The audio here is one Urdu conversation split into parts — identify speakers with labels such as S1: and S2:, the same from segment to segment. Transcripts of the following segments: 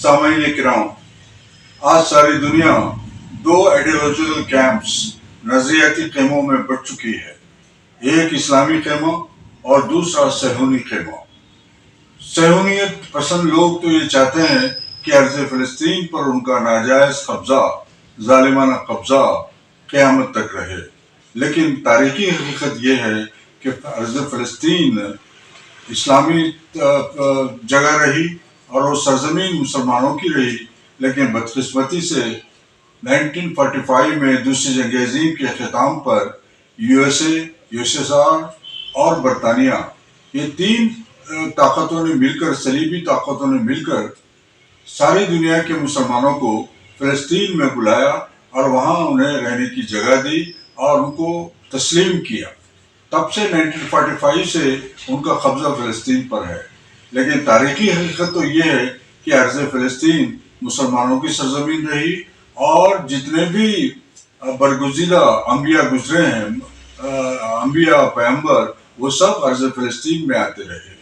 S1: سامعین کرام، آج ساری دنیا دو آئیڈیالوجیکل کیمپس نظریاتی خیموں میں بٹ چکی ہے، ایک اسلامی خیمہ اور دوسرا صہیونی خیمہ۔ صہیونیت پسند لوگ تو یہ چاہتے ہیں کہ ارض فلسطین پر ان کا ناجائز قبضہ، ظالمانہ قبضہ قیامت تک رہے، لیکن تاریخی حقیقت یہ ہے کہ ارض فلسطین اسلامی جگہ رہی اور وہ سرزمین مسلمانوں کی رہی، لیکن بدقسمتی سے 1945 میں دوسری جنگ عظیم کے اختتام پر یو ایس ایس آر اور برطانیہ، یہ تین طاقتوں نے مل کر، صلیبی طاقتوں نے مل کر ساری دنیا کے مسلمانوں کو فلسطین میں بلایا اور وہاں انہیں رہنے کی جگہ دی اور ان کو تسلیم کیا۔ تب سے 1945 سے ان کا قبضہ فلسطین پر ہے، لیکن تاریخی حقیقت تو یہ ہے کہ ارض فلسطین مسلمانوں کی سرزمین رہی اور جتنے بھی برگزیدہ انبیاء گزرے ہیں، انبیاء پیغمبر، وہ سب ارض فلسطین میں آتے رہے۔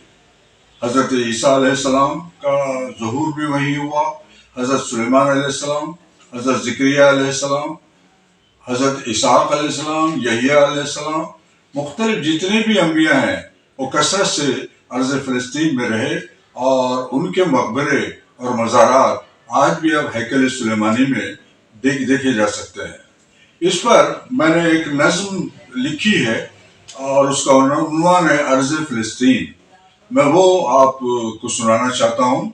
S1: حضرت عیسیٰ علیہ السلام کا ظہور بھی وہیں ہوا، حضرت سلیمان علیہ السلام، حضرت زکریا علیہ السلام، حضرت اسحاق علیہ السلام، یحییٰ علیہ السلام، مختلف جتنے بھی انبیاء ہیں وہ کثرت سے ارض فلسطین میں رہے اور ان کے مقبرے اور مزارات آج بھی اب ہیکل سلیمانی میں دیکھے جا سکتے ہیں۔ اس پر میں نے ایک نظم لکھی ہے اور اس کا عنوان ہے ارض فلسطین۔ میں وہ آپ کو سنانا چاہتا ہوں۔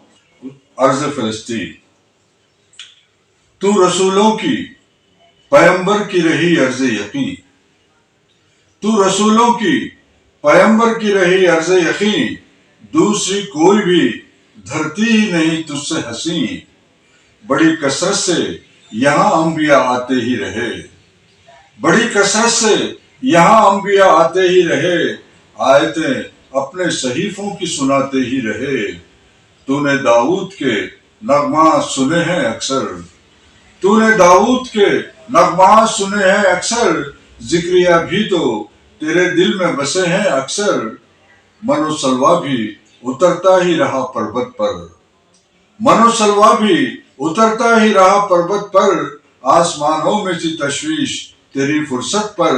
S1: ارض فلسطین: تو رسولوں کی پیغمبر کی رہی ارض یقین، تو رسولوں کی پیغمبر کی رہی ارض یقین، دوسری کوئی بھی دھرتی ہی نہیں تجھ سے حسین، بڑی کثرت سے یہاں انبیاء آتے ہی رہے، بڑی کثرت سے یہاں انبیاء آتے ہی رہے، آیتیں اپنے صحیفوں کی سناتے ہی رہے، تو نے داؤد کے نغمات سنے ہیں اکثر، تو نے داؤد کے نغمات سنے ہیں اکثر، زکریا بھی تو تیرے دل میں بسے ہیں اکثر، من و سلوا بھی اترتا ہی رہا پربت پر، من و سلوا بھی اترتا ہی رہا پربت پر، آسمانوں میں تھی تشویش تیری فرصت پر،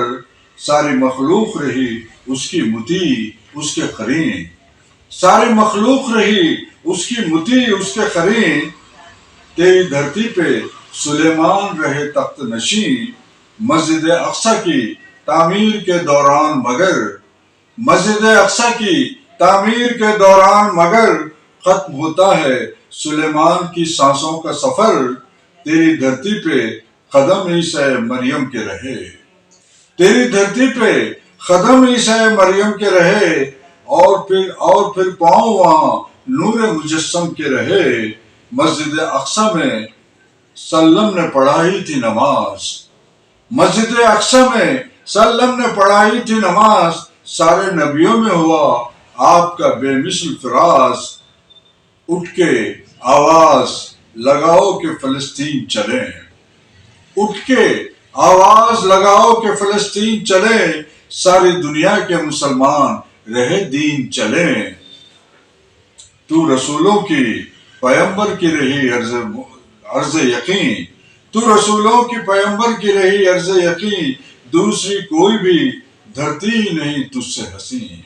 S1: ساری مخلوق رہی اس کی مطیع اس کے قرین، ساری مخلوق رہی اس کی مطیع اس کے قرین، تیری دھرتی پہ سلیمان رہے تخت نشین، مسجد اقصی کی تعمیر کے دوران مگر، مسجد اقصی کی تعمیر کے دوران مگر، ختم ہوتا ہے سلیمان کی سانسوں کا سفر، تیری دھرتی پہ قدم عیسیٰ مریم کے رہے، تیری دھرتی پہ قدم عیسیٰ مریم کے رہے، اور پھر پاؤں وہاں نور مجسم کے رہے، مسجد اقصی میں سلم نے پڑھائی تھی نماز، مسجد اقصی میں سلم نے پڑھائی تھی نماز، سارے نبیوں میں ہوا آپ کا بے مثل فراز، اٹھ کے آواز لگاؤ کہ فلسطین چلیں، اٹھ کے آواز لگاؤ کہ فلسطین چلیں، ساری دنیا کے مسلمان رہے دین چلیں، تو رسولوں کی پیغمبر کی رہی ارض یقین، تو رسولوں کی پیغمبر کی رہی ارض یقین، دوسری کوئی بھی دھرتی ہی نہیں تجھ سے حسین۔